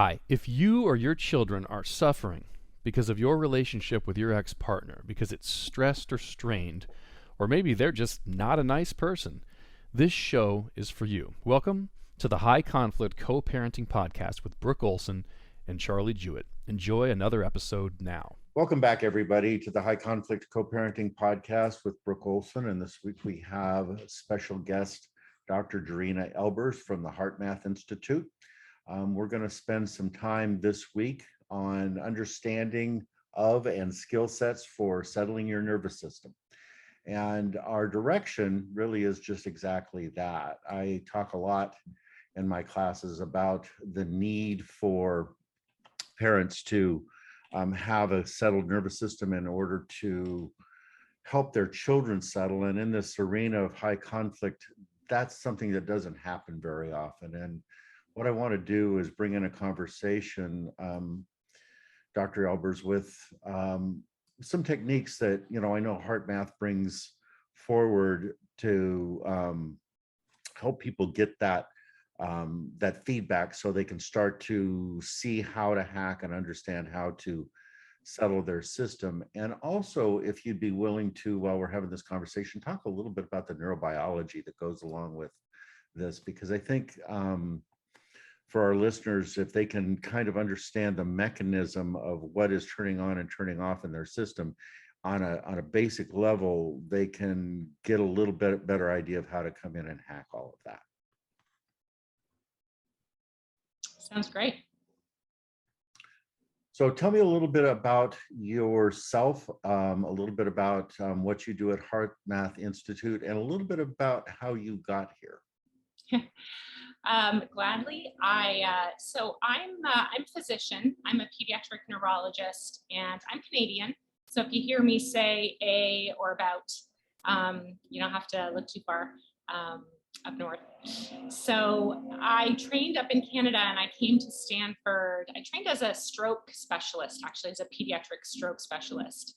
Hi, if you or your children are suffering because of your relationship with your ex-partner, because it's stressed or strained, or maybe they're just not a nice person, this show is for you. Welcome to the High Conflict Co-Parenting Podcast with Brooke Olson and Charlie Jewett. Enjoy another episode now. Welcome back, everybody, to the High Conflict Co-Parenting Podcast with Brooke Olson. And this week we have special guest, Dr. Jorina Elbers from the HeartMath Institute. We're going to spend some time this week on understanding of and skill sets for settling your nervous system. And our direction really is just exactly that. I talk a lot in my classes about the need for parents to have a settled nervous system in order to help their children settle. And in this arena of high conflict, that's something that doesn't happen very often. And what I want to do is bring in a conversation, Dr. Elbers, with some techniques that, I know HeartMath brings forward to help people get that feedback so they can start to see how to hack and understand how to settle their system. And also, if you'd be willing to, while we're having this conversation, talk a little bit about the neurobiology that goes along with this, because I think for our listeners, if they can kind of understand the mechanism of what is turning on and turning off in their system on a basic level, they can get a little bit better idea of how to come in and hack all of that. Sounds great. So tell me a little bit about yourself, a little bit about what you do at HeartMath Institute, and a little bit about how you got here. Gladly. I'm a physician. I'm a pediatric neurologist, and I'm Canadian. So if you hear me say a or about, you don't have to look too far up north. So I trained up in Canada, and I came to Stanford. I trained as a stroke specialist, actually, as a pediatric stroke specialist.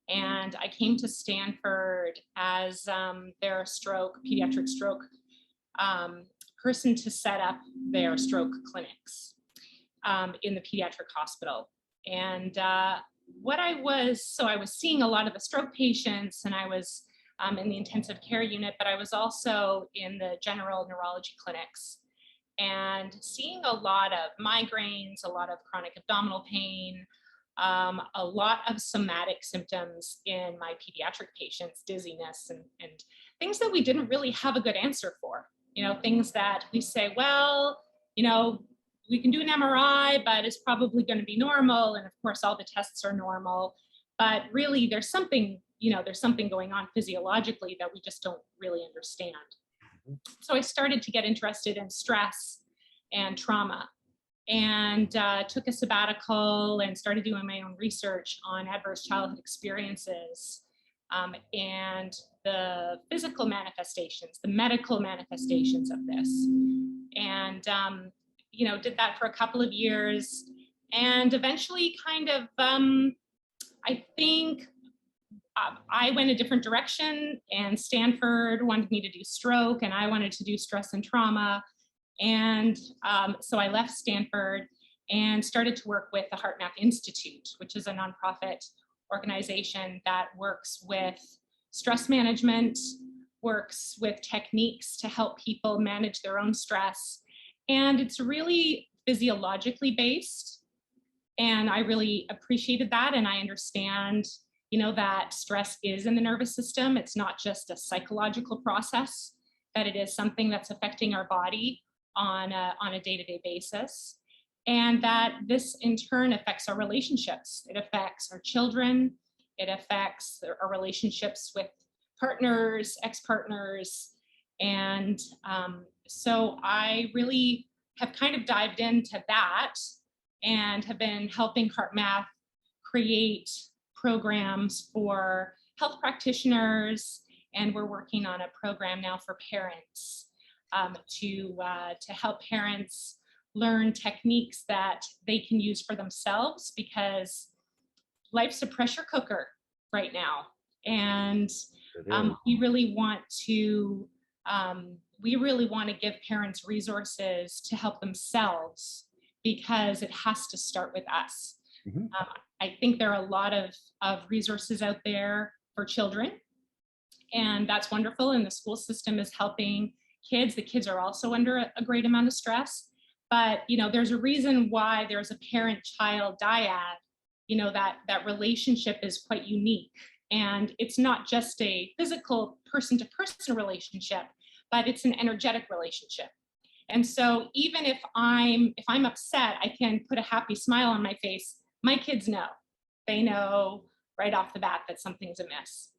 And I came to Stanford as their pediatric stroke person to set up their stroke clinics in the pediatric hospital. And I was seeing a lot of the stroke patients, and I was in the intensive care unit, but I was also in the general neurology clinics and seeing a lot of migraines, a lot of chronic abdominal pain, a lot of somatic symptoms in my pediatric patients, dizziness, and things that we didn't really have a good answer for. Things that we say, well, we can do an MRI, but it's probably going to be normal. And of course, all the tests are normal, but really there's something going on physiologically that we just don't really understand. So I started to get interested in stress and trauma, and took a sabbatical and started doing my own research on adverse childhood experiences and the physical manifestations, the medical manifestations of this. And, did that for a couple of years, and eventually kind of, I think I went a different direction, and Stanford wanted me to do stroke, and I wanted to do stress and trauma. And so I left Stanford and started to work with the HeartMath Institute, which is a nonprofit organization that works with stress management, works with techniques to help people manage their own stress. And it's really physiologically based. And I really appreciated that. And I understand, that stress is in the nervous system. It's not just a psychological process, that it is something that's affecting our body on a day-to-day basis. And that this in turn affects our relationships. It affects our children. It affects our relationships with partners, ex-partners. And so I really have kind of dived into that and have been helping HeartMath create programs for health practitioners. And we're working on a program now for parents to help parents learn techniques that they can use for themselves, because life's a pressure cooker right now. And we really want to give parents resources to help themselves because it has to start with us. Mhm. I think there are a lot of resources out there for children, and that's wonderful. And the school system is helping kids. The kids are also under a great amount of stress. But, there's a reason why there's a parent-child dyad. That relationship is quite unique. And it's not just a physical person-to-person relationship, but it's an energetic relationship. And so even if I'm upset, I can put a happy smile on my face. My kids know. They know right off the bat that something's amiss.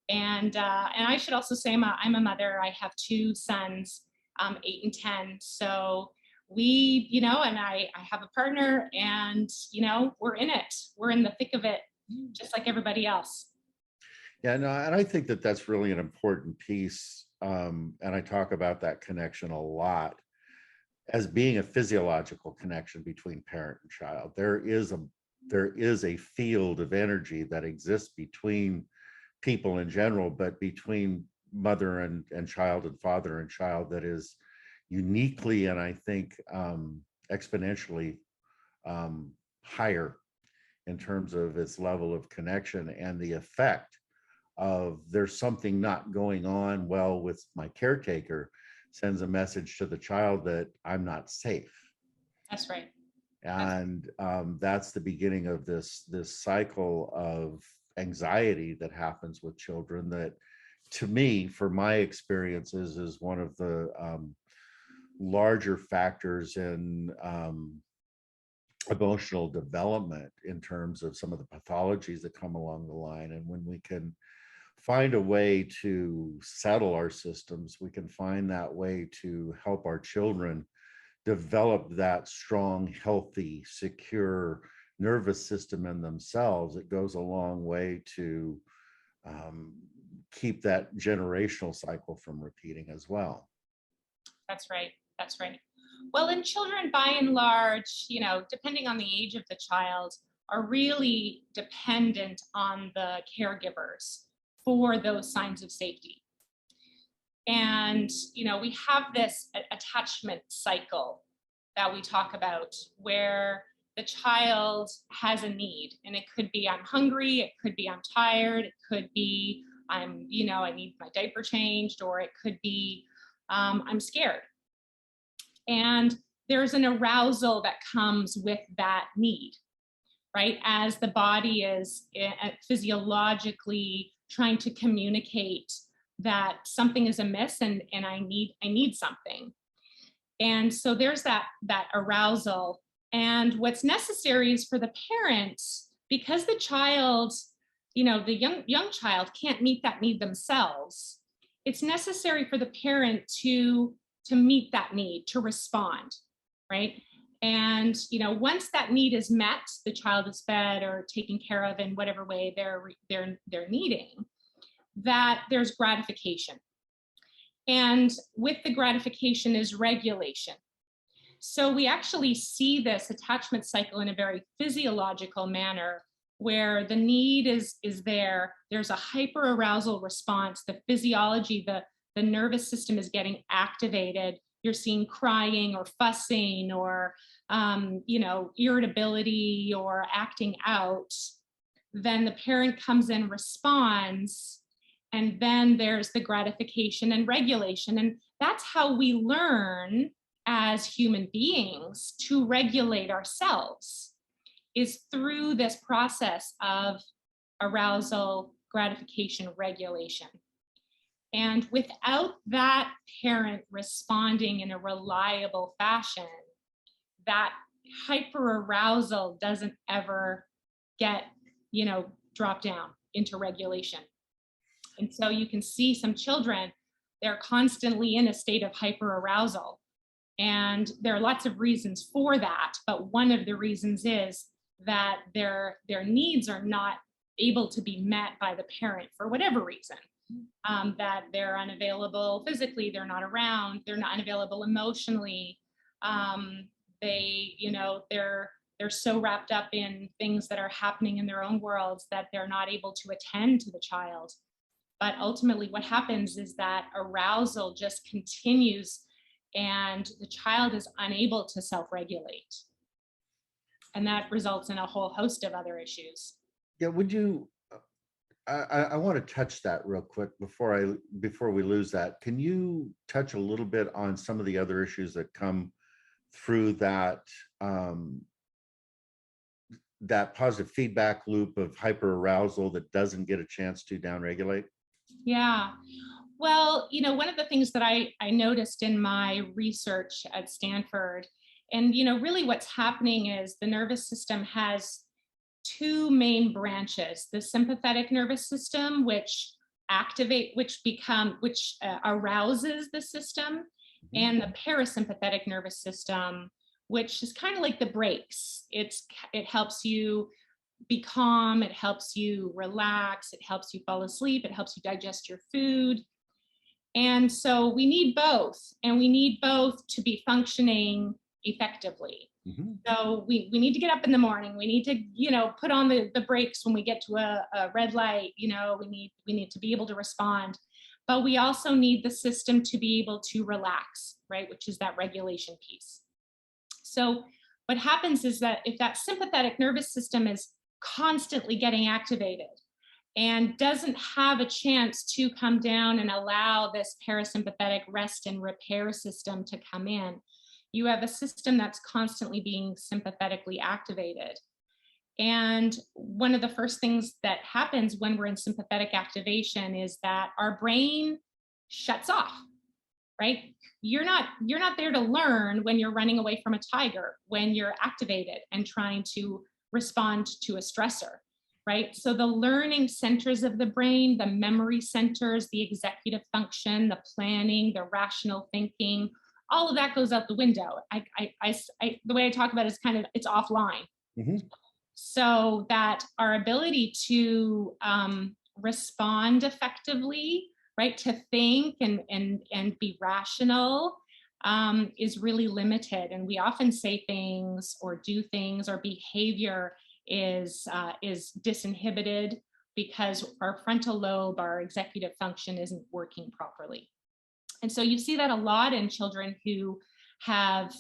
And I should also say I'm a mother. I have two sons, 8 and 10. So we, and I have a partner, and, we're in it. We're in the thick of it, just like everybody else. Yeah, no, and I think that that's really an important piece. And I talk about that connection a lot as being a physiological connection between parent and child. There is a field of energy that exists between people in general, but between mother and child and father and child that is uniquely, and I think exponentially higher in terms of its level of connection and the effect of there's something not going on well with my caretaker sends a message to the child that I'm not safe. That's right. And that's the beginning of this cycle of anxiety that happens with children that, to me, for my experiences, is one of the larger factors in emotional development in terms of some of the pathologies that come along the line. And when we can find a way to settle our systems, we can find that way to help our children develop that strong, healthy, secure nervous system in themselves. It goes a long way to keep that generational cycle from repeating as well. That's right. That's right. Well, and children, by and large, depending on the age of the child, are really dependent on the caregivers for those signs of safety. And, we have this attachment cycle that we talk about where the child has a need, and it could be I'm hungry, it could be I'm tired, it could be I need my diaper changed, or it could be I'm scared. And there's an arousal that comes with that need, right? As the body is physiologically trying to communicate that something is amiss and I need something. And so there's that arousal. And what's necessary is for the parents, because the child, the young child can't meet that need themselves, it's necessary for the parent to meet that need, to respond, right? And, once that need is met, the child is fed or taken care of in whatever way they're needing, that there's gratification. And with the gratification is regulation. So we actually see this attachment cycle in a very physiological manner where the need is there. There's a hyperarousal response. The physiology, the nervous system is getting activated. You're seeing crying or fussing or, irritability or acting out. Then the parent comes in, responds, and then there's the gratification and regulation. And that's how we learn as human beings to regulate ourselves, is through this process of arousal, gratification, regulation. And without that parent responding in a reliable fashion, that hyperarousal doesn't ever get, dropped down into regulation. And so you can see some children, they're constantly in a state of hyperarousal. And there are lots of reasons for that. But one of the reasons is that their needs are not able to be met by the parent for whatever reason. That they're unavailable physically, they're not around, they're not unavailable emotionally. They're so wrapped up in things that are happening in their own worlds that they're not able to attend to the child. But ultimately what happens is that arousal just continues and the child is unable to self-regulate. and that results in a whole host of other issues. Yeah, would you, I want to touch that real quick before we lose that. Can you touch a little bit on some of the other issues that come through that that positive feedback loop of hyperarousal that doesn't get a chance to downregulate? Yeah. Well, one of the things that I noticed in my research at Stanford, and, really what's happening is the nervous system has two main branches: the sympathetic nervous system, which arouses the system, and the parasympathetic nervous system, which is kind of like the brakes. It helps you be calm, it helps you relax, it helps you fall asleep, it helps you digest your food. And so we need both, and we need both to be functioning effectively. So we need to get up in the morning. We need to, put on the brakes when we get to a red light. We need to be able to respond, but we also need the system to be able to relax, right? Which is that regulation piece. So what happens is that if that sympathetic nervous system is constantly getting activated and doesn't have a chance to come down and allow this parasympathetic rest and repair system to come in, you have a system that's constantly being sympathetically activated. And one of the first things that happens when we're in sympathetic activation is that our brain shuts off, right? You're not there to learn when you're running away from a tiger, when you're activated and trying to respond to a stressor, right? So the learning centers of the brain, the memory centers, the executive function, the planning, the rational thinking, all of that goes out the window. The way I talk about it is it's offline. So that our ability to respond effectively, right, to think and be rational is really limited. And we often say things or do things, our behavior is disinhibited because our frontal lobe, our executive function, isn't working properly. And so you see that a lot in children who have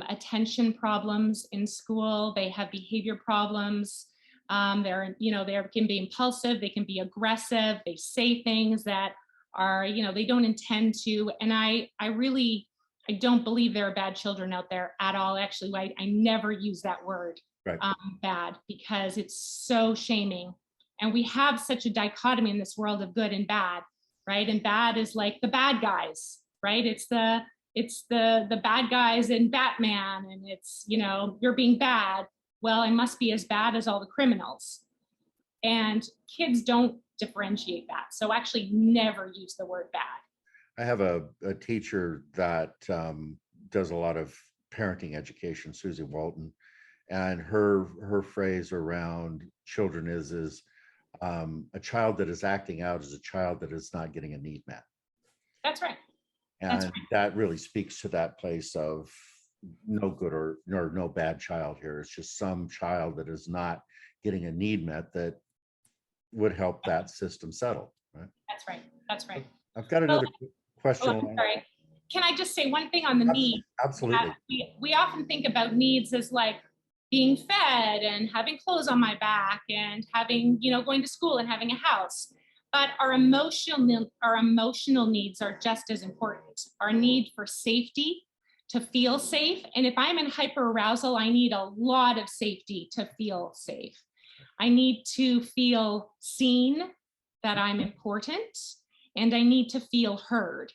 attention problems in school. They have behavior problems. They can be impulsive. They can be aggressive. They say things that are, they don't intend to. And I don't believe there are bad children out there at all. Actually, I never use that word, right. Bad, because it's so shaming. And we have such a dichotomy in this world of good and bad, right? And bad is like the bad guys, right? It's the bad guys in Batman, and it's, you're being bad. Well, I must be as bad as all the criminals. And kids don't differentiate that. So actually never use the word bad. I have a teacher that does a lot of parenting education, Susie Walton, and her phrase around children is a child that is acting out is a child that is not getting a need met. That's right. And that really speaks to that place of no good or no bad child here. It's just some child that is not getting a need met that would help that system settle. Right? That's right. I've got another question. I'm sorry. Can I just say one thing on the need? Absolutely. We often think about needs as like being fed and having clothes on my back and having, going to school and having a house. But our emotional needs are just as important. Our need for safety, to feel safe. And if I'm in hyperarousal, I need a lot of safety to feel safe. I need to feel seen, that I'm important, and I need to feel heard.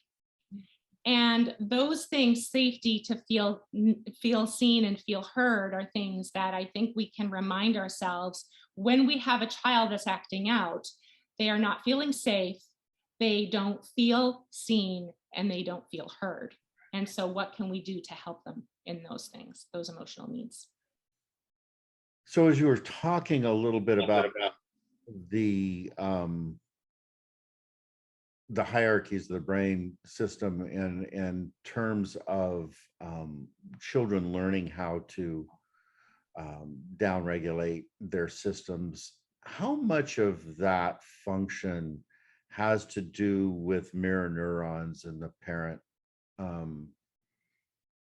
And those things, safety, to feel seen and feel heard, are things that I think we can remind ourselves when we have a child that's acting out. They are not feeling safe, they don't feel seen, and they don't feel heard. And so what can we do to help them in those things, those emotional needs? So as you were talking a little bit about the hierarchies of the brain system in terms of children learning how to downregulate their systems, how much of that function has to do with mirror neurons in the parent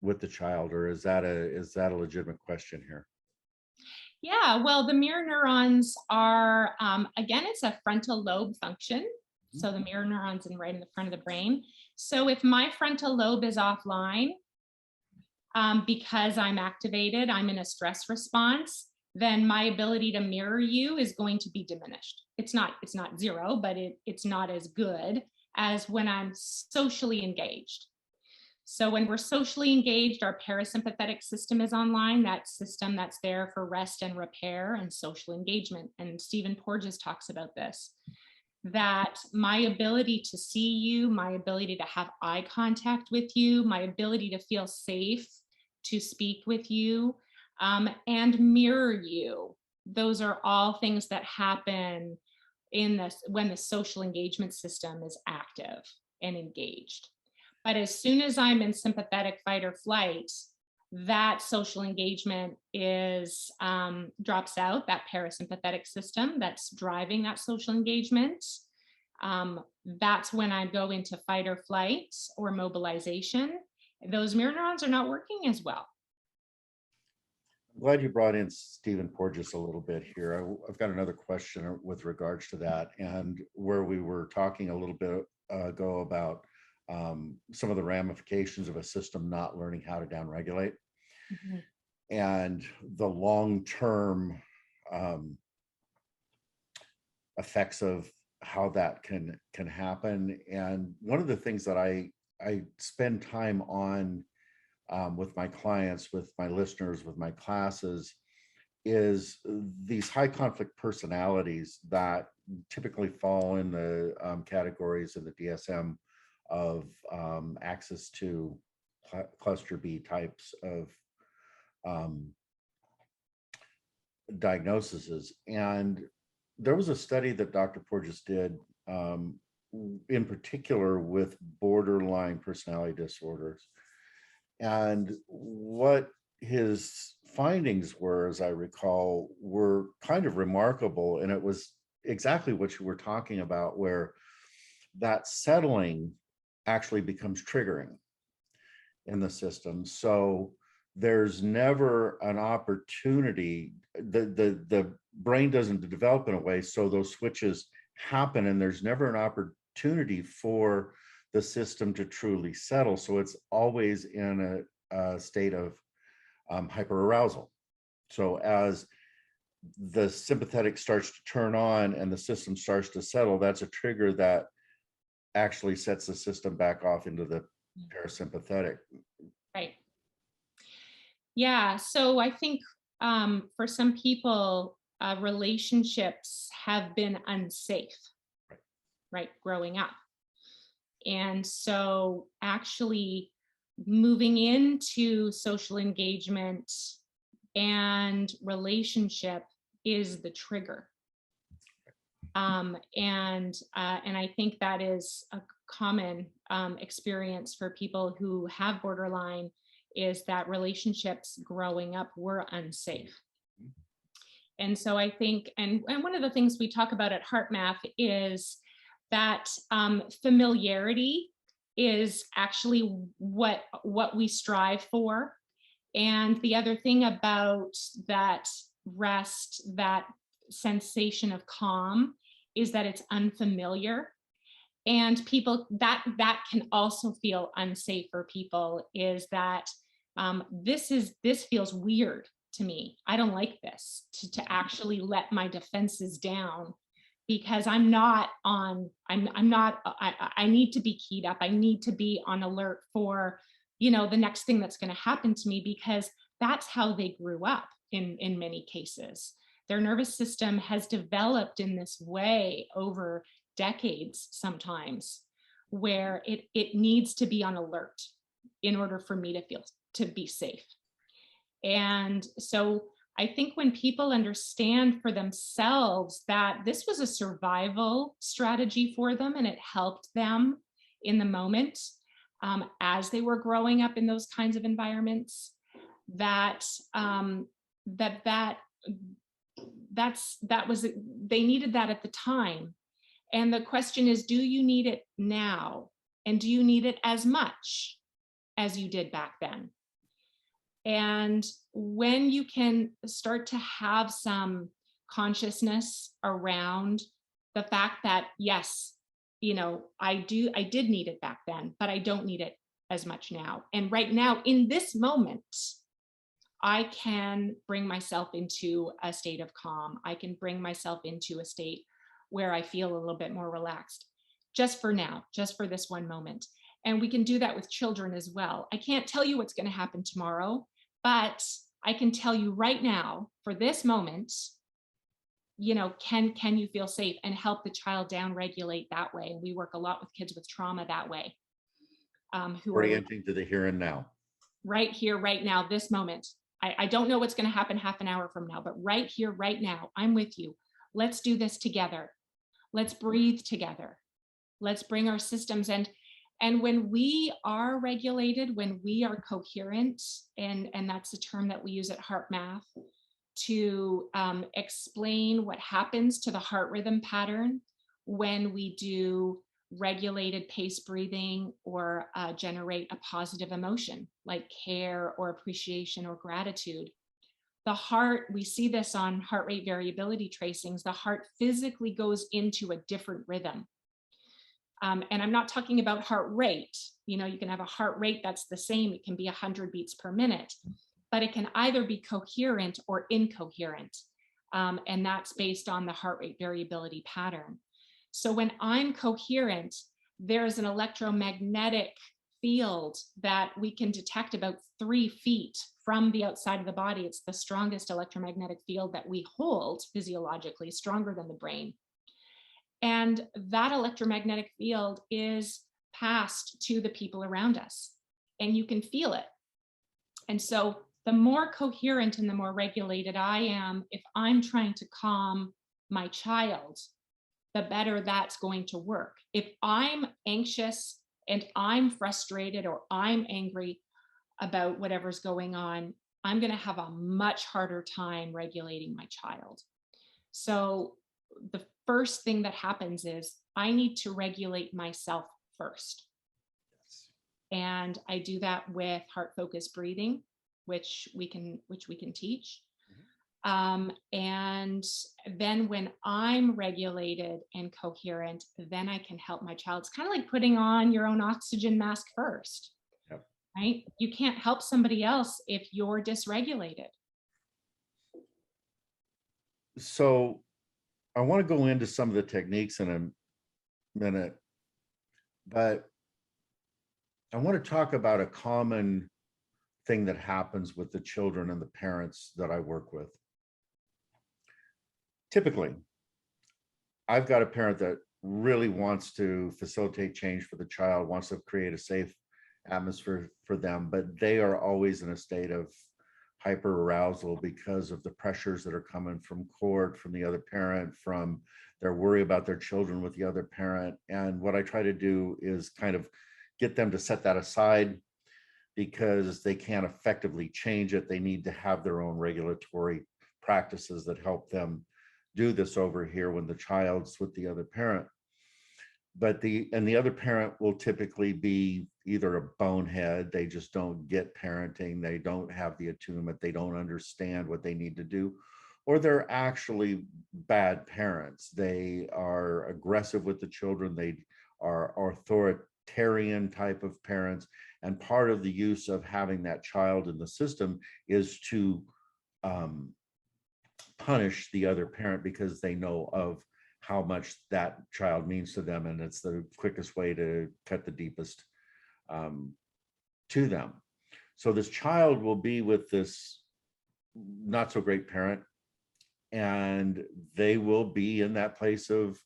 with the child, or is that a legitimate question here? Yeah, well, the mirror neurons are, again, it's a frontal lobe function. So the mirror neurons right in the front of the brain. So if my frontal lobe is offline, because I'm activated, I'm in a stress response, then my ability to mirror you is going to be diminished. It's not zero, but it's not as good as when I'm socially engaged. So when we're socially engaged, our parasympathetic system is online, that system that's there for rest and repair and social engagement. And Stephen Porges talks about this, that my ability to see you, my ability to have eye contact with you, my ability to feel safe to speak with you, and mirror you, those are all things that happen in this when the social engagement system is active and engaged. But as soon as I'm in sympathetic fight or flight, that social engagement is drops out, that parasympathetic system that's driving that social engagement. That's when I go into fight or flight or mobilization. Those mirror neurons are not working as well. I'm glad you brought in Stephen Porges a little bit here. I've got another question with regards to that, and where we were talking a little bit ago about some of the ramifications of a system not learning how to downregulate, and the long-term effects of how that can happen. And one of the things that I spend time on with my clients, with my listeners, with my classes, is these high conflict personalities that typically fall in the categories in the DSM of access to cluster B types of diagnoses. And there was a study that Dr. Porges did in particular with borderline personality disorders. And what his findings were, as I recall, were kind of remarkable. And it was exactly what you were talking about, where that settling actually becomes triggering in the system. So there's never an opportunity, the brain doesn't develop in a way so those switches happen, and there's never an opportunity for the system to truly settle. So it's always in a state of hyperarousal. So as the sympathetic starts to turn on and the system starts to settle, that's a trigger that actually sets the system back off into the parasympathetic. Right. Yeah. So I think for some people, relationships have been unsafe, right, growing up. And so actually moving into social engagement and relationship is the trigger. And I think that is a common experience for people who have borderline, is that relationships growing up were unsafe. And so I think, and one of the things we talk about at HeartMath is that familiarity is actually what we strive for. And the other thing about that rest, that sensation of calm, is that it's unfamiliar. And people, that can also feel unsafe for people, is that this feels weird to me. I don't like this, to actually let my defenses down, because I need to be keyed up. I need to be on alert for, the next thing that's going to happen to me, because that's how they grew up in many cases. Their nervous system has developed in this way over decades sometimes, where it needs to be on alert in order for me to be safe. And so I think when people understand for themselves that this was a survival strategy for them, and it helped them in the moment as they were growing up in those kinds of environments, they needed that at the time. And the question is, do you need it now? And do you need it as much as you did back then? And when you can start to have some consciousness around the fact that, yes, I did need it back then, but I don't need it as much now. And right now, in this moment, I can bring myself into a state of calm. I can bring myself into a state where I feel a little bit more relaxed, just for now, just for this one moment. And we can do that with children as well. I can't tell you what's going to happen tomorrow, but I can tell you right now, for this moment, can you feel safe, and help the child down regulate that way. And we work a lot with kids with trauma that way. Who Orienting to the here and now. Right here, right now, this moment. I don't know what's going to happen half an hour from now, but right here, right now, I'm with you. Let's do this together. Let's breathe together. Let's bring our systems. And when we are regulated, when we are coherent, and that's the term that we use at HeartMath to explain what happens to the heart rhythm pattern when we do regulated pace breathing or generate a positive emotion like care or appreciation or gratitude. The heart, we see this on heart rate variability tracings, the heart physically goes into a different rhythm. And I'm not talking about heart rate. You can have a heart rate that's the same. It can be 100 beats per minute, but it can either be coherent or incoherent. And that's based on the heart rate variability pattern. So when I'm coherent, there's an electromagnetic field that we can detect about 3 feet from the outside of the body. It's the strongest electromagnetic field that we hold physiologically, stronger than the brain. And that electromagnetic field is passed to the people around us, and you can feel it. And so the more coherent and the more regulated I am, if I'm trying to calm my child, the better that's going to work. If I'm anxious and I'm frustrated or I'm angry about whatever's going on, I'm going to have a much harder time regulating my child. So the first thing that happens is I need to regulate myself first. Yes. And I do that with heart focused breathing, which we can teach. And then when I'm regulated and coherent, then I can help my child. It's kind of like putting on your own oxygen mask first, Yep. right? You can't help somebody else if you're dysregulated. So I want to go into some of the techniques in a minute, but I want to talk about a common thing that happens with the children and the parents that I work with. Typically, I've got a parent that really wants to facilitate change for the child, wants to create a safe atmosphere for them, but they are always in a state of hyperarousal because of the pressures that are coming from court, from the other parent, from their worry about their children with the other parent. And what I try to do is kind of get them to set that aside, because they can't effectively change it. They need to have their own regulatory practices that help them do this over here when the child's with the other parent. But the other parent will typically be either a bonehead, they just don't get parenting, they don't have the attunement, they don't understand what they need to do, or they're actually bad parents. They are aggressive with the children, they are authoritarian type of parents. And part of the use of having that child in the system is to punish the other parent, because they know of how much that child means to them, and it's the quickest way to cut the deepest to them. So this child will be with this not so great parent, and they will be in that place of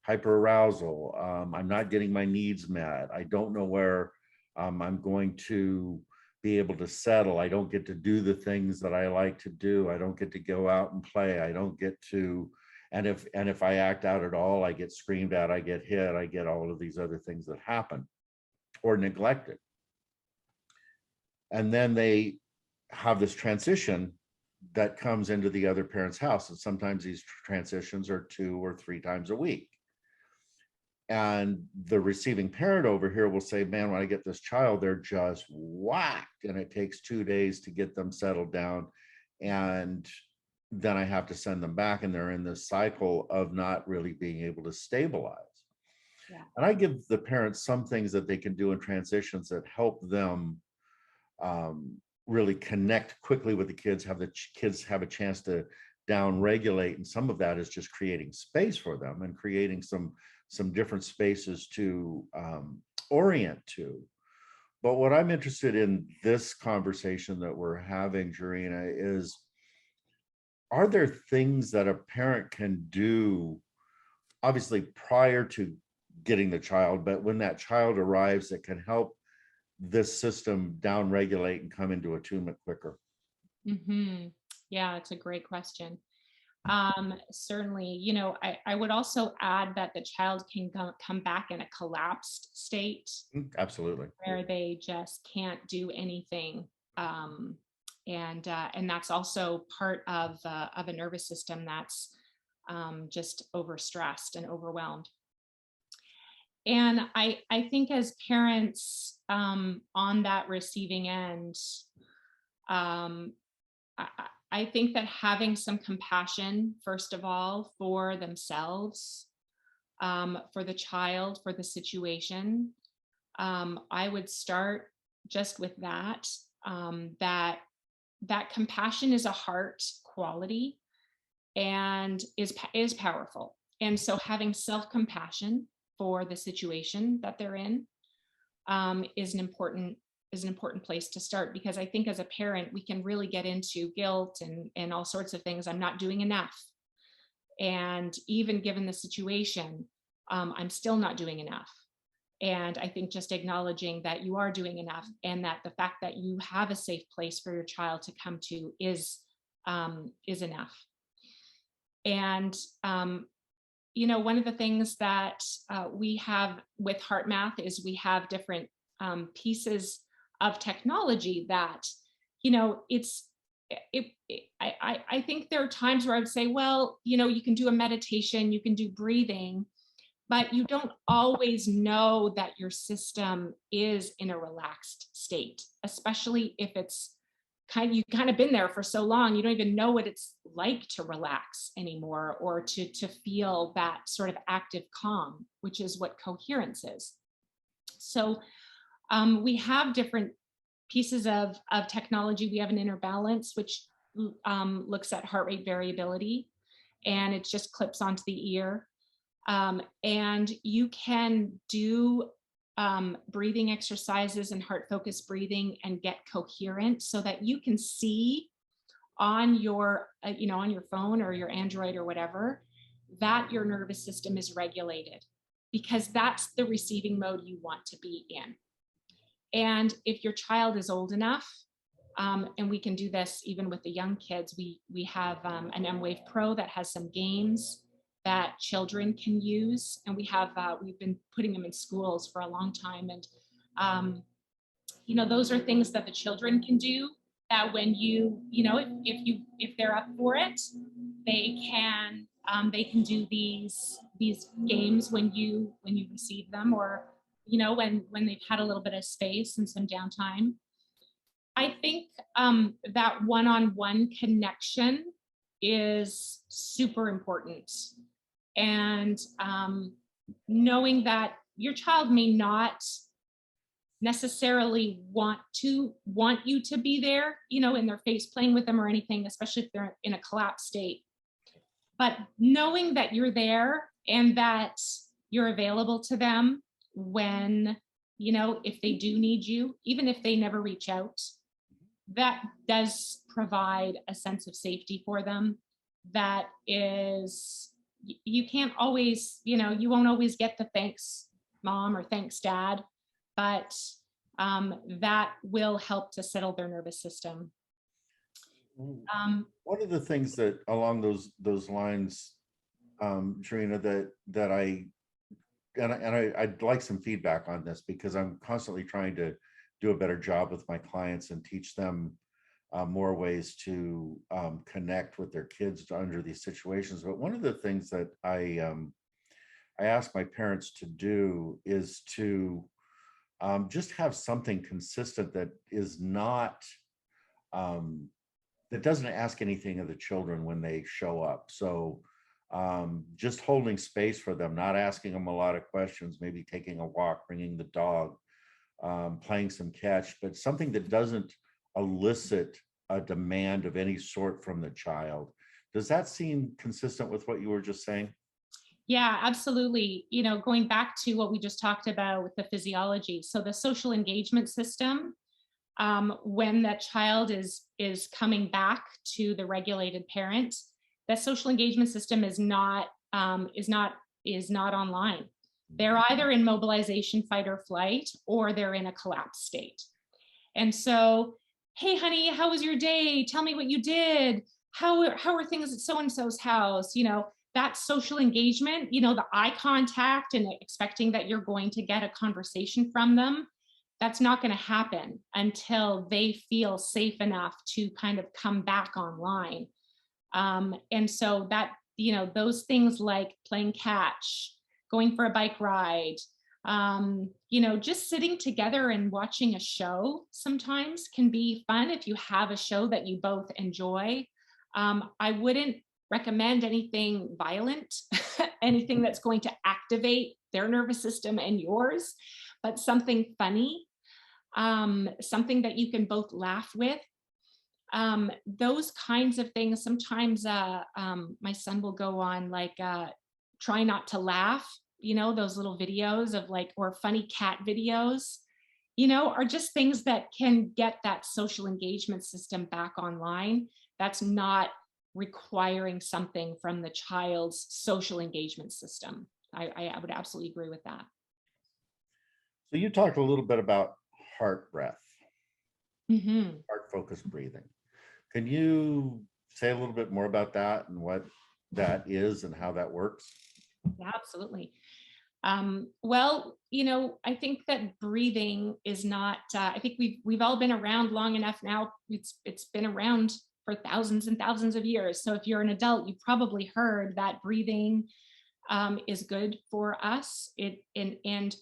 hyperarousal. I'm not getting my needs met. I don't know where I'm going to be able to settle. I don't get to do the things that I like to do. I don't get to go out and play. I don't get to, and if I act out at all, I get screamed at, I get hit, I get all of these other things that happen, or neglected. And then they have this transition that comes into the other parent's house. And sometimes these transitions are 2 or 3 times a week. And the receiving parent over here will say, man, when I get this child, they're just whacked. And it takes 2 days to get them settled down. And then I have to send them back. And they're in this cycle of not really being able to stabilize. Yeah. And I give the parents some things that they can do in transitions that help them really connect quickly with the kids, have the kids have a chance to down regulate. And some of that is just creating space for them and creating some different spaces to orient to. But what I'm interested in this conversation that we're having, Jorina, is, are there things that a parent can do, obviously prior to getting the child, but when that child arrives, that can help this system down regulate and come into attunement quicker? Mm-hmm. Yeah, it's a great question. Certainly, you know, I would also add that the child can come back in a collapsed state. Absolutely. Where they just can't do anything. And that's also part of a nervous system that's just overstressed and overwhelmed. And I think as parents on that receiving end, I think that having some compassion, first of all, for themselves, for the child, for the situation, I would start just with that, that compassion is a heart quality and is powerful. And so having self-compassion for the situation that they're in is an important place to start, because I think as a parent, we can really get into guilt and all sorts of things. I'm not doing enough. And even given the situation, I'm still not doing enough. And I think just acknowledging that you are doing enough, and that the fact that you have a safe place for your child to come to is enough. And you know, one of the things that we have with HeartMath is we have different pieces of technology that, you know, I think there are times where I would say, well, you know, you can do a meditation, you can do breathing, but you don't always know that your system is in a relaxed state, especially if it's you've kind of been there for so long, you don't even know what it's like to relax anymore, or to feel that sort of active calm, which is what coherence is. So we have different pieces of technology. We have an inner balance, which looks at heart rate variability, and it just clips onto the ear. And you can do breathing exercises and heart focused breathing and get coherent, so that you can see on your, on your phone or your Android or whatever, that your nervous system is regulated, because that's the receiving mode you want to be in. And if your child is old enough, and we can do this even with the young kids, we have an M-Wave Pro that has some games that children can use, and we've been putting them in schools for a long time. And those are things that the children can do, that when if they're up for it, they can do these games when you receive them, or when they've had a little bit of space and some downtime. I think that one-on-one connection is super important. And knowing that your child may not necessarily want you to be there, in their face playing with them or anything, especially if they're in a collapsed state. But knowing that you're there and that you're available to them when, if they do need you, even if they never reach out, that does provide a sense of safety for them. That is, you can't always, you won't always get the thanks mom or thanks dad, but that will help to settle their nervous system. One of the things that along those lines, Jorina, that I'd like some feedback on this, because I'm constantly trying to do a better job with my clients and teach them more ways to connect with their kids under these situations. But one of the things that I I ask my parents to do is to just have something consistent that is not, that doesn't ask anything of the children when they show up. So just holding space for them, not asking them a lot of questions, maybe taking a walk, bringing the dog, playing some catch, but something that doesn't elicit a demand of any sort from the child. Does that seem consistent with what you were just saying? Yeah, absolutely. Going back to what we just talked about with the physiology. So the social engagement system, when that child is coming back to the regulated parent, that social engagement system is not online. They're either in mobilization, fight or flight, or they're in a collapse state. And so, hey, honey, how was your day? Tell me what you did. How are things at so-and-so's house? That social engagement, the eye contact and expecting that you're going to get a conversation from them, that's not going to happen until they feel safe enough to kind of come back online. And so that, those things like playing catch, going for a bike ride, just sitting together and watching a show sometimes can be fun if you have a show that you both enjoy. I wouldn't recommend anything violent, anything that's going to activate their nervous system and yours, but something funny, something that you can both laugh with. Those kinds of things. Sometimes my son will go on like try not to laugh, those little videos of or funny cat videos, are just things that can get that social engagement system back online. That's not requiring something from the child's social engagement system. I would absolutely agree with that. So you talked a little bit about heart breath, heart focused breathing. Can you say a little bit more about that and what that is and how that works? Yeah, absolutely. Well, I think that breathing is not, I think we've all been around long enough now. It's been around for thousands and thousands of years. So if you're an adult, you've probably heard that breathing is good for us. And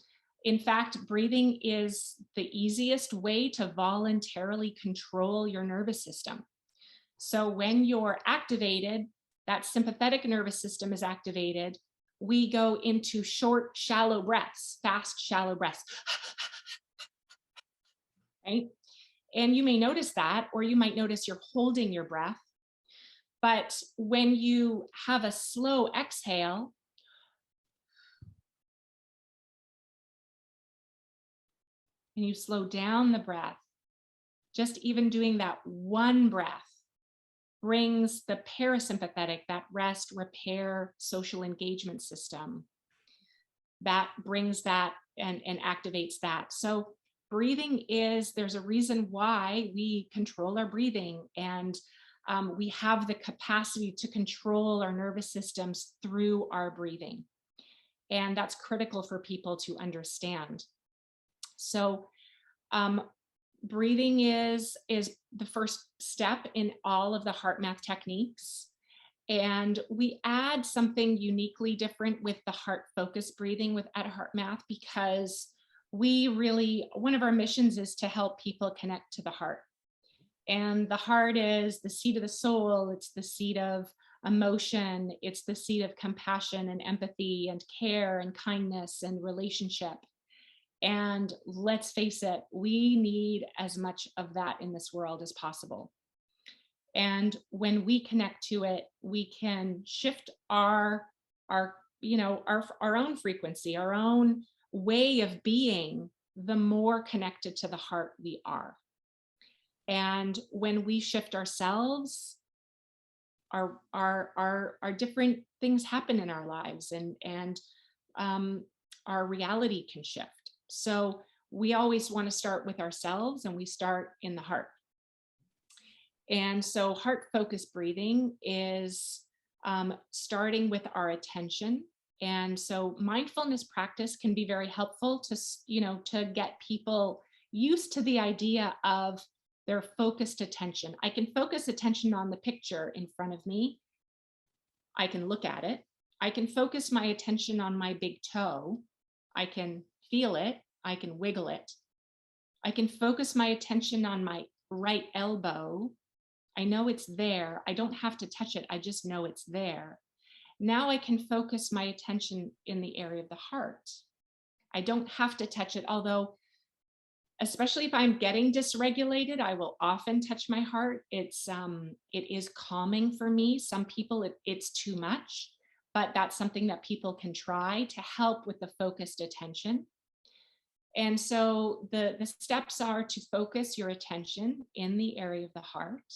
in fact, breathing is the easiest way to voluntarily control your nervous system. So when you're activated, that sympathetic nervous system is activated. We go into short, shallow breaths, fast, shallow breaths, right? And you may notice that, or you might notice you're holding your breath. But when you have a slow exhale, and you slow down the breath, just even doing that one breath brings the parasympathetic, that rest, repair, social engagement system. That brings that and activates that. So breathing there's a reason why we control our breathing, and we have the capacity to control our nervous systems through our breathing. And that's critical for people to understand. So breathing is the first step in all of the heart math techniques. And we add something uniquely different with the heart focused breathing at Heart Math, because one of our missions is to help people connect to the heart. And the heart is the seat of the soul. It's the seat of emotion. It's the seat of compassion and empathy and care and kindness and relationship. And let's face it, we need as much of that in this world as possible. And when we connect to it, we can shift our own frequency, our own way of being, the more connected to the heart we are. And when we shift ourselves, our different things happen in our lives, and our reality can shift. So we always want to start with ourselves, and we start in the heart. And so heart-focused breathing is starting with our attention. And so mindfulness practice can be very helpful to get people used to the idea of their focused attention. I can focus attention on the picture in front of me. I can look at it. I can focus my attention on my big toe. I can feel it. I can wiggle it. I can focus my attention on my right elbow. I know it's there. I don't have to touch it. I just know it's there. Now I can focus my attention in the area of the heart. I don't have to touch it, although especially if I'm getting dysregulated, I will often touch my heart. It is calming for me. Some people, it's too much, but that's something that people can try to help with the focused attention. And so the steps are to focus your attention in the area of the heart.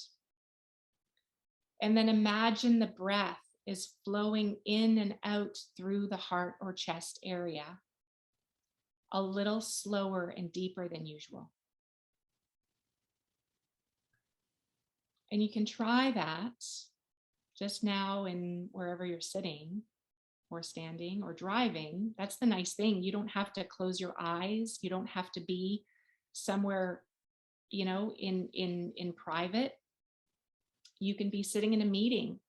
And then imagine the breath is flowing in and out through the heart or chest area, a little slower and deeper than usual. And you can try that just now in wherever you're sitting or standing or driving. That's the nice thing. You don't have to close your eyes. You don't have to be somewhere, in private. You can be sitting in a meeting.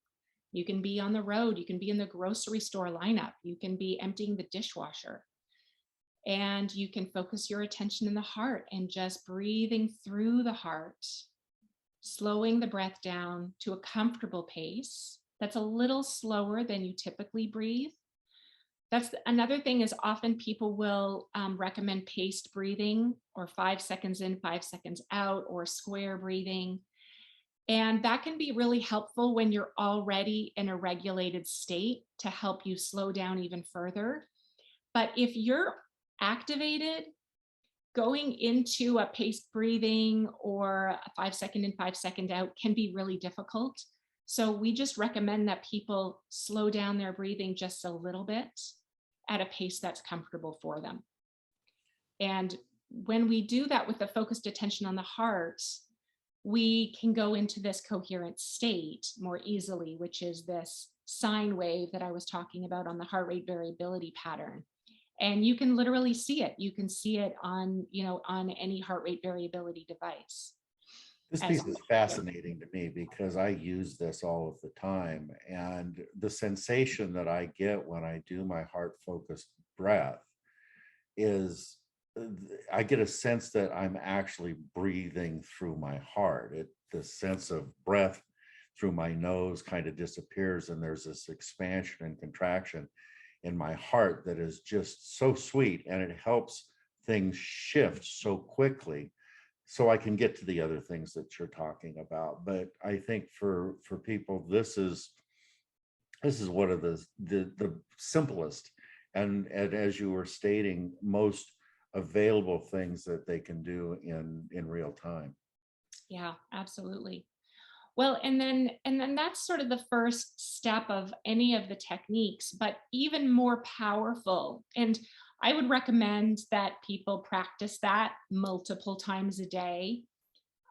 You can be on the road. You can be in the grocery store lineup. You can be emptying the dishwasher. And you can focus your attention in the heart and just breathing through the heart, slowing the breath down to a comfortable pace. That's a little slower than you typically breathe. That's another thing is often people will recommend paced breathing or 5 seconds in, 5 seconds out, or square breathing. And that can be really helpful when you're already in a regulated state to help you slow down even further. But if you're activated, going into a paced breathing or a 5 second in, 5 second out can be really difficult. So we just recommend that people slow down their breathing just a little bit at a pace that's comfortable for them. And when we do that with the focused attention on the heart, we can go into this coherent state more easily, which is this sine wave that I was talking about on the heart rate variability pattern. And you can literally see it. You can see it on any heart rate variability device. This piece is fascinating to me because I use this all of the time. And the sensation that I get when I do my heart-focused breath is I get a sense that I'm actually breathing through my heart. The sense of breath through my nose kind of disappears, and there's this expansion and contraction in my heart that is just so sweet, and it helps things shift so quickly so I can get to the other things that you're talking about. But I think for people, this is one of the simplest and as you were stating, most available things that they can do in real time. Yeah, absolutely. Well, and then that's sort of the first step of any of the techniques, but even more powerful. And I would recommend that people practice that multiple times a day,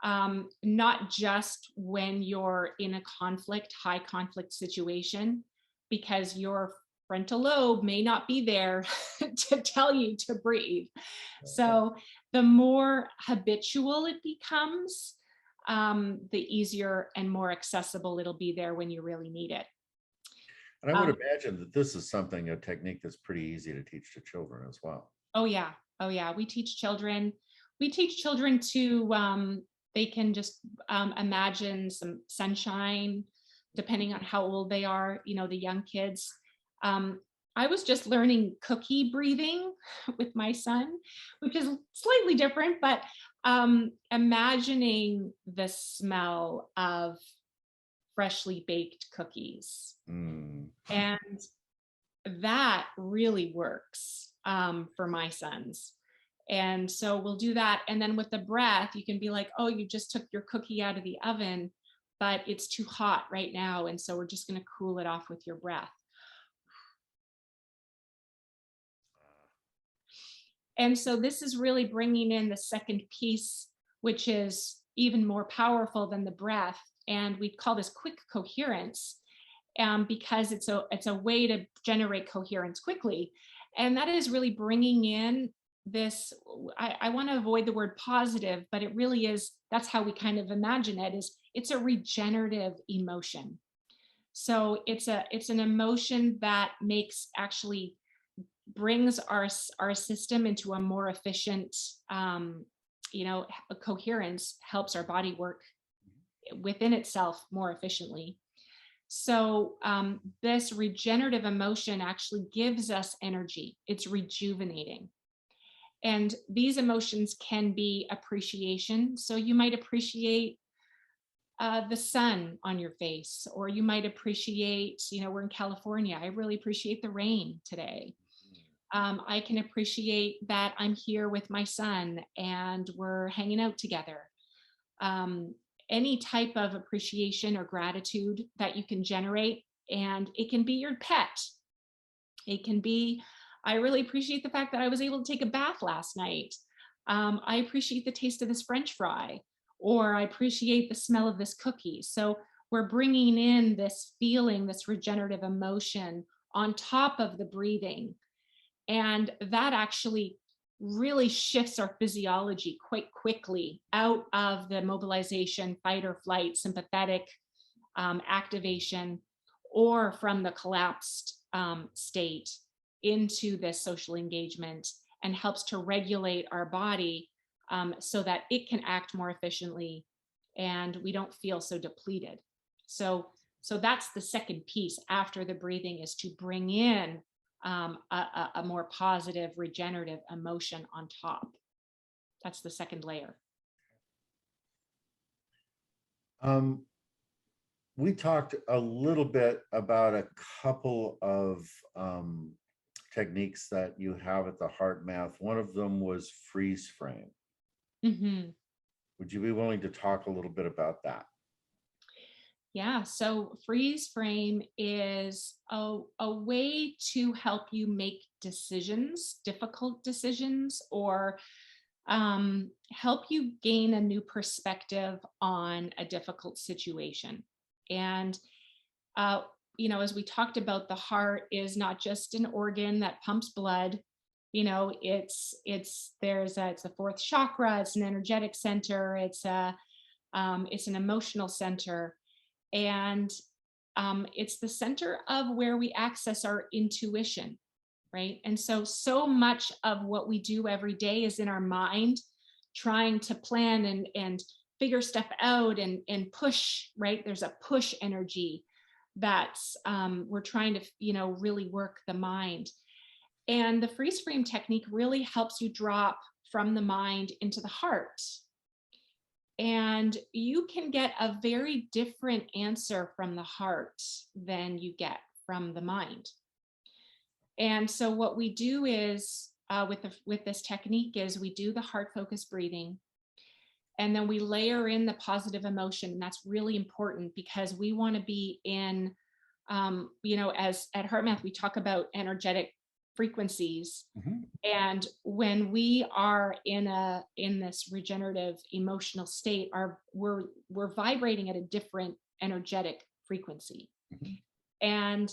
not just when you're in a high conflict situation, because your frontal lobe may not be there to tell you to breathe. So the more habitual it becomes, the easier and more accessible it'll be there when you really need it. And I would imagine that this is a technique that's pretty easy to teach to children as well. Oh yeah. We teach children to, they can just imagine some sunshine, depending on how old they are, the young kids. I was just learning cookie breathing with my son, which is slightly different, but imagining the smell of freshly baked cookies. And that really works for my sons. And so we'll do that. And then with the breath, you can be like, oh, you just took your cookie out of the oven, but it's too hot right now. And so we're just going to cool it off with your breath. And so this is really bringing in the second piece, which is even more powerful than the breath. And we call this quick coherence because it's a way to generate coherence quickly. And that is really bringing in this, I want to avoid the word positive, but it really is, that's how we kind of imagine it, is it's a regenerative emotion. So it's an emotion that brings our system into a more efficient, a coherence, helps our body work within itself more efficiently. So this regenerative emotion actually gives us energy. It's rejuvenating. And these emotions can be appreciation. So you might appreciate the sun on your face, or you might appreciate, we're in California. I really appreciate the rain today. I can appreciate that I'm here with my son and we're hanging out together. Any type of appreciation or gratitude that you can generate, and it can be your pet. It can be, I really appreciate the fact that I was able to take a bath last night. I appreciate the taste of this French fry, or I appreciate the smell of this cookie. So we're bringing in this feeling, this regenerative emotion on top of the breathing. And that actually really shifts our physiology quite quickly out of the mobilization, fight or flight, sympathetic activation, or from the collapsed state into this social engagement, and helps to regulate our body so that it can act more efficiently and we don't feel so depleted. So that's the second piece after the breathing, is to bring in a more positive regenerative emotion on top. That's the second layer. We talked a little bit about a couple of techniques that you have at the HeartMath. One of them was freeze frame. Mm-hmm. Would you be willing to talk a little bit about that? Yeah, so freeze frame is a way to help you make decisions, difficult decisions, or help you gain a new perspective on a difficult situation. And, as we talked about, the heart is not just an organ that pumps blood. It's the fourth chakra, it's an energetic center, it's an emotional center. And it's the center of where we access our intuition, right? And so much of what we do every day is in our mind, trying to plan and figure stuff out and push, right? There's a push energy that's we're trying to, really work the mind. And the freeze frame technique really helps you drop from the mind into the heart. And you can get a very different answer from the heart than you get from the mind. And so what we do is with this technique is we do the heart focused breathing, and then we layer in the positive emotion. And that's really important because we want to be in, as at HeartMath, we talk about energetic frequencies. Mm-hmm. And when we are in this regenerative emotional state, we're vibrating at a different energetic frequency. Mm-hmm. And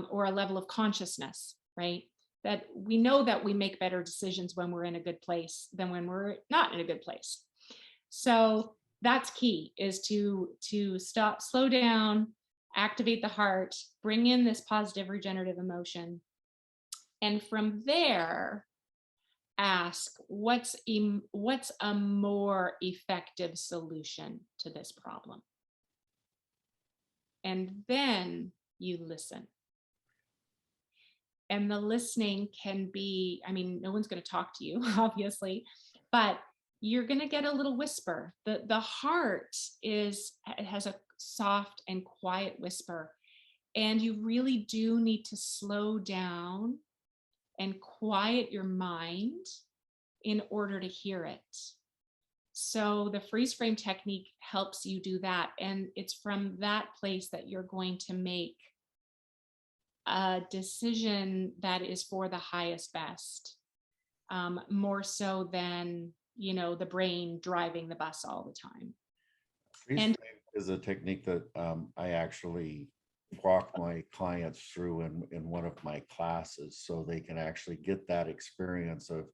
or a level of consciousness, right? That we know that we make better decisions when we're in a good place than when we're not in a good place. So that's key, is to slow down, activate the heart, bring in this positive regenerative emotion. And from there, ask what's a more effective solution to this problem. And then you listen. And the listening can be, no one's going to talk to you, obviously, but you're going to get a little whisper. The heart has a soft and quiet whisper. And you really do need to slow down and quiet your mind in order to hear it. So the freeze frame technique helps you do that. And it's from that place that you're going to make a decision that is for the highest best, more so than, the brain driving the bus all the time. Freeze frame is a technique that I actually walk my clients through in one of my classes, so they can actually get that experience of,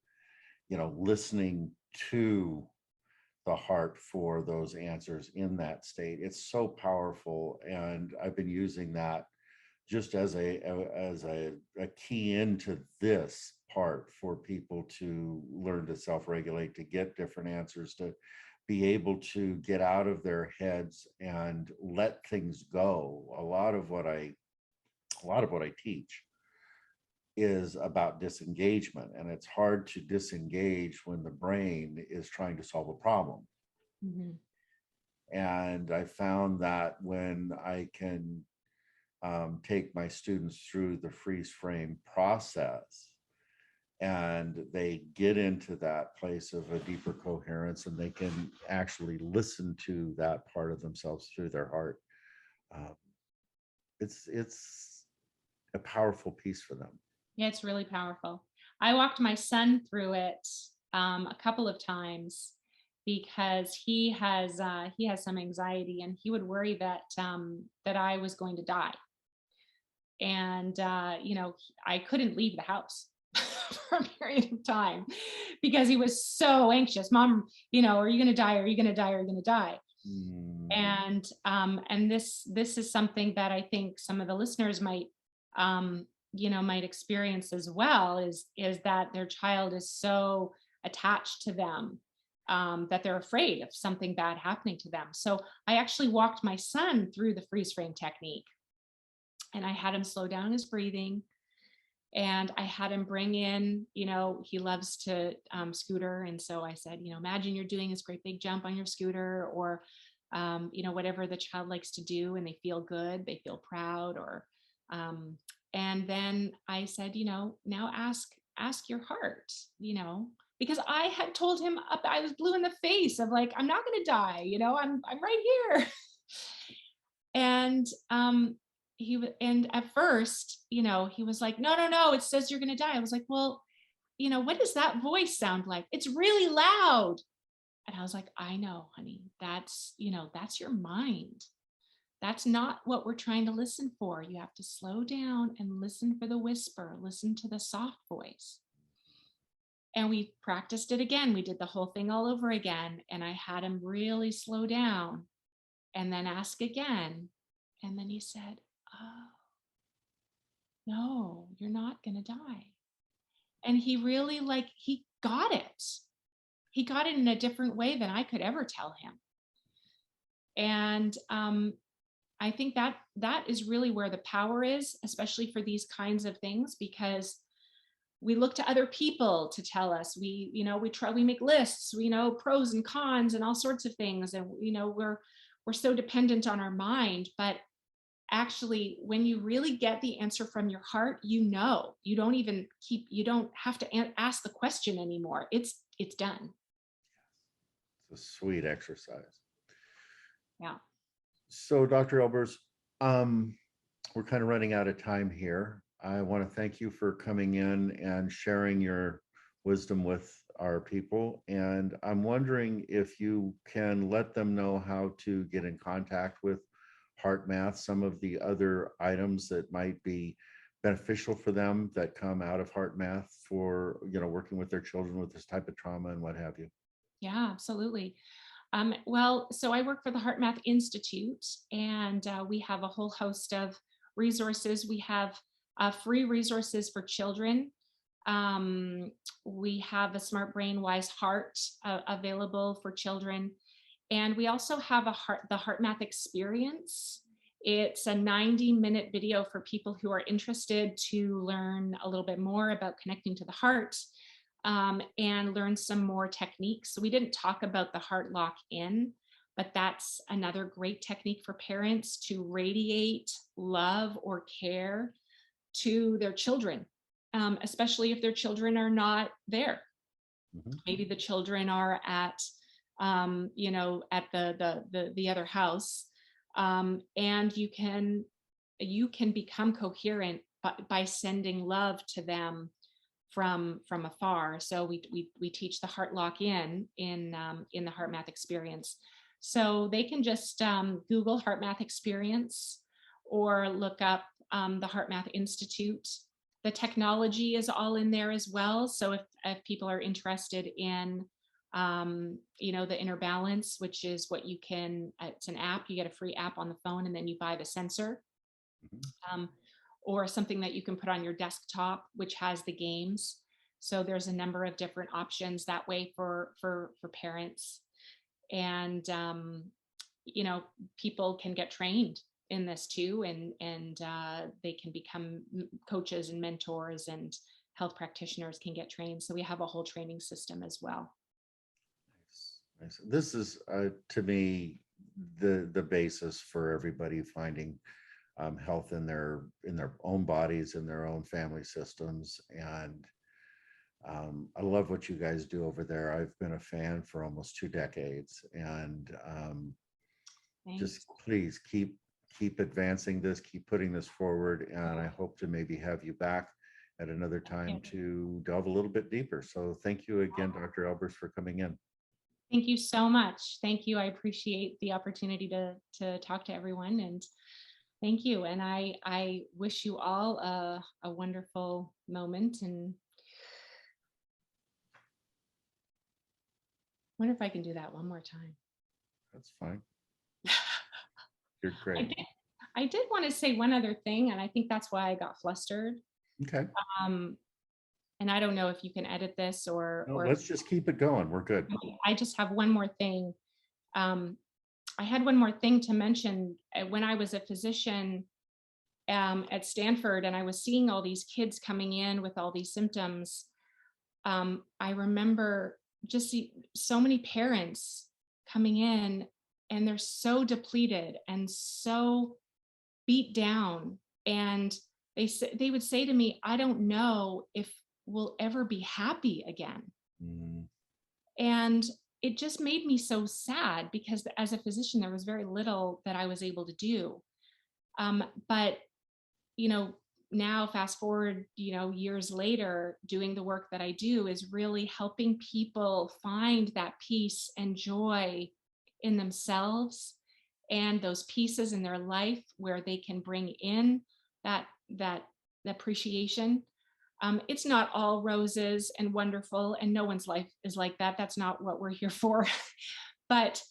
listening to the heart for those answers in that state. It's so powerful, and I've been using that just as a key into this part for people to learn to self-regulate, to get different answers, to be able to get out of their heads and let things go. A lot of what I teach is about disengagement, and it's hard to disengage when the brain is trying to solve a problem. Mhm. And I found that when I can take my students through the freeze frame process, and they get into that place of a deeper coherence, and they can actually listen to that part of themselves through their heart, it's a powerful piece for them. Yeah, it's really powerful. I walked my son through it a couple of times because he has some anxiety, and he would worry that that I was going to die. And I couldn't leave the house for a period of time because he was so anxious. Mom, are you going to die? Are you going to die? Are you going to die? And this is something that I think some of the listeners might experience as well, is that their child is so attached to them that they're afraid of something bad happening to them. So I actually walked my son through the freeze frame technique, and I had him slow down his breathing, and I had him bring in, he loves to scooter. And so I said, imagine you're doing this great big jump on your scooter, or, whatever the child likes to do, and they feel good, they feel proud, or, and then I said, now ask your heart, because I had told him, I was blue in the face of like, I'm not going to die, I'm right here. And, and at first, he was like, no, it says you're going to die. I was like, well, what does that voice sound like? It's really loud. And I was like, I know, honey, that's your mind. That's not what we're trying to listen for. You have to slow down and listen for the whisper, listen to the soft voice. And we practiced it again. We did the whole thing all over again. And I had him really slow down and then ask again. And then he said, oh, no, you're not going to die. And he really he got it. He got it in a different way than I could ever tell him. And I think that is really where the power is, especially for these kinds of things, because we look to other people to tell us. We make lists, pros and cons and all sorts of things. And, we're so dependent on our mind, but actually, when you really get the answer from your heart, you don't have to ask the question anymore. It's done. It's a sweet exercise. Yeah. So Dr. Elbers, we're kind of running out of time here. I want to thank you for coming in and sharing your wisdom with our people. And I'm wondering if you can let them know how to get in contact with HeartMath, some of the other items that might be beneficial for them that come out of HeartMath for, working with their children with this type of trauma and what have you. Yeah, absolutely. Well, so I work for the HeartMath Institute, and we have a whole host of resources. We have free resources for children. We have a Smart Brain Wise Heart available for children. And we also have the HeartMath Experience. It's a 90-minute video for people who are interested to learn a little bit more about connecting to the heart, and learn some more techniques. So we didn't talk about the heart lock-in, but that's another great technique for parents to radiate love or care to their children, especially if their children are not there. Mm-hmm. Maybe the children are at at the other house, and you can become coherent by sending love to them from afar. So we teach the heart lock-in in the HeartMath Experience. So they can just Google HeartMath Experience or look up the HeartMath Institute. The technology is all in there as well. So if people are interested in The Inner Balance, which is what you can, it's an app, you get a free app on the phone, and then you buy the sensor. Or something that you can put on your desktop, which has the games. So there's a number of different options that way for parents. And, people can get trained in this too, and they can become coaches and mentors, and health practitioners can get trained. So we have a whole training system as well. Nice. This is, to me, the basis for everybody finding health in their own bodies, in their own family systems. And I love what you guys do over there. I've been a fan for almost 2 decades, and just please keep advancing this, keep putting this forward. And I hope to maybe have you back at another time to delve a little bit deeper. So thank you again, Dr. Elbers, for coming in. Thank you so much. Thank you. I appreciate the opportunity to talk to everyone, and thank you. And I wish you all a wonderful moment. And I wonder if I can do that one more time. That's fine. You're great. I did want to say one other thing, and I think that's why I got flustered. Okay. And I don't know if you can edit this or let's just keep it going. We're good. I just have one more thing. I had one more thing to mention. When I was a physician at Stanford, and I was seeing all these kids coming in with all these symptoms, I remember just see so many parents coming in, and they're so depleted and so beat down. And they would say to me, I don't know if we'll ever be happy again. And it just made me so sad, because as a physician, there was very little that I was able to do. But, now fast forward, years later, doing the work that I do is really helping people find that peace and joy in themselves, and those pieces in their life where they can bring in that appreciation. It's not all roses and wonderful, and no one's life is like that. That's not what we're here for. But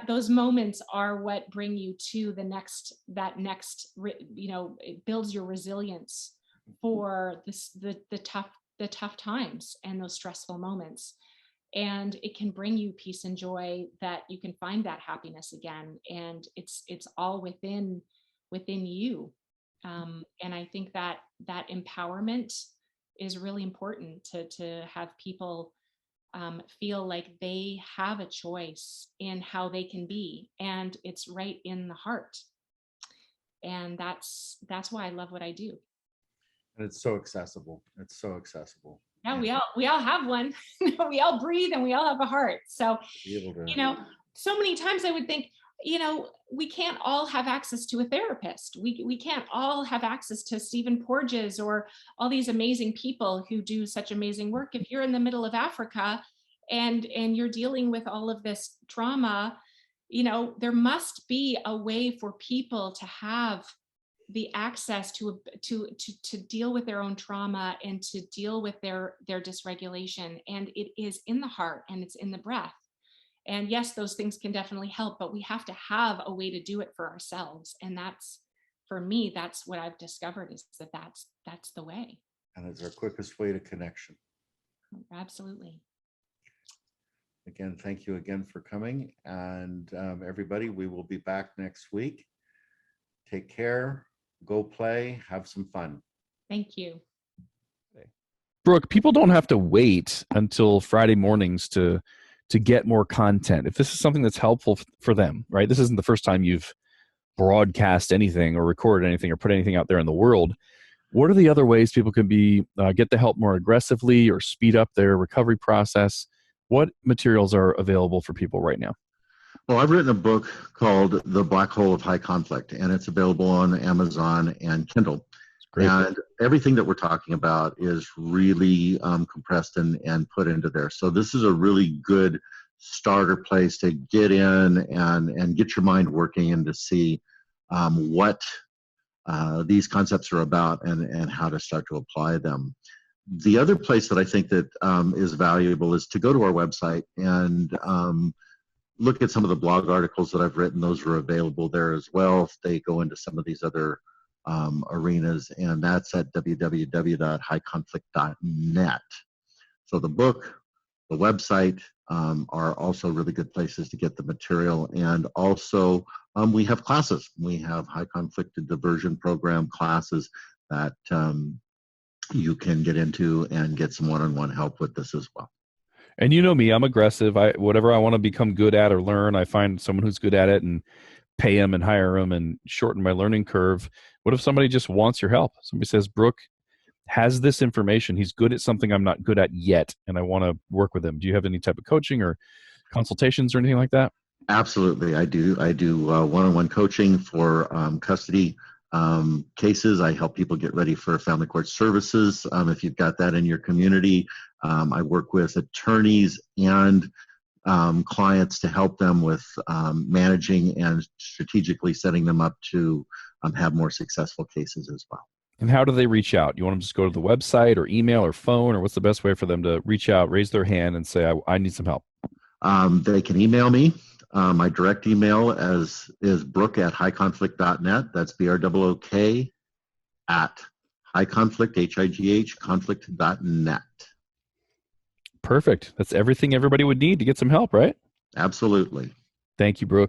those moments are what bring you to the next, it builds your resilience for the tough times and those stressful moments. And it can bring you peace and joy, that you can find that happiness again. And it's all within you. And I think that empowerment is really important, to have people feel like they have a choice in how they can be, and it's right in the heart. And that's why I love what I do. And it's so accessible. It's so accessible. Yeah, we all have one. We all breathe, and we all have a heart. So, so many times I would think, we can't all have access to a therapist. We can't all have access to Stephen Porges or all these amazing people who do such amazing work. If you're in the middle of Africa and you're dealing with all of this trauma, there must be a way for people to have the access to deal with their own trauma and to deal with their dysregulation. And it is in the heart, and it's in the breath. And yes, those things can definitely help, but we have to have a way to do it for ourselves. And that's, for me, that's what I've discovered, is that's the way. And it's our quickest way to connection. Absolutely. Again, thank you again for coming. And everybody, we will be back next week. Take care, go play, have some fun. Thank you. Brooke, people don't have to wait until Friday mornings to get more content. If this is something that's helpful for them, right? This isn't the first time you've broadcast anything or recorded anything or put anything out there in the world. What are the other ways people can get the help more aggressively or speed up their recovery process? What materials are available for people right now? Well, I've written a book called The Black Hole of High Conflict, and it's available on Amazon and Kindle. Great. And everything that we're talking about is really compressed and put into there. So this is a really good starter place to get in and get your mind working and to see what these concepts are about and how to start to apply them. The other place that I think that is valuable is to go to our website and look at some of the blog articles that I've written. Those are available there as well. They go into some of these other arenas, and that's at www.highconflict.net. So the book, the website are also really good places to get the material. And also we have classes. We have high conflict diversion program classes that you can get into and get some one-on-one help with this as well. And you know me, I'm aggressive. Whatever I want to become good at or learn, I find someone who's good at it and pay them and hire them and shorten my learning curve. What if somebody just wants your help? Somebody says, Brook has this information. He's good at something I'm not good at yet, and I want to work with him. Do you have any type of coaching or consultations or anything like that? Absolutely. I do one-on-one coaching for custody cases. I help people get ready for family court services. If you've got that in your community, I work with attorneys and clients to help them with managing and strategically setting them up to have more successful cases as well. And how do they reach out? You want them to just go to the website or email or phone, or what's the best way for them to reach out, raise their hand and say, I need some help? They can email me. My direct email is brook at highconflict.net. That's BROOK at highconflict, HIGH, conflict.net. Perfect. That's everything everybody would need to get some help, right? Absolutely. Thank you, Brook.